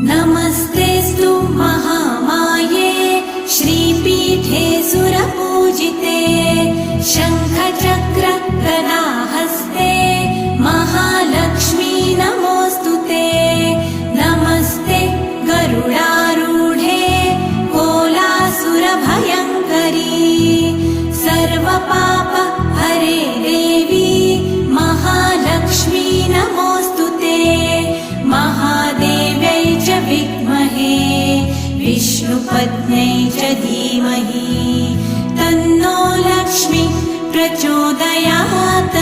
नमस्तेऽस्तु महामाये श्रीपीठे सुरपूजिते शङ्खचक्र गदाहस्ते महालक्ष्मी नमोऽस्तुते। नमस्ते गरुडारूढे कोलासुरभयङ्करी सर्वपाप हरे देवी महालक्ष्मी नमोऽस्तुते। महादेव्यै च विद्महे विष्णुपत्न्यै च धीमहि तन्नो लक्ष्मी प्रचोदयात्।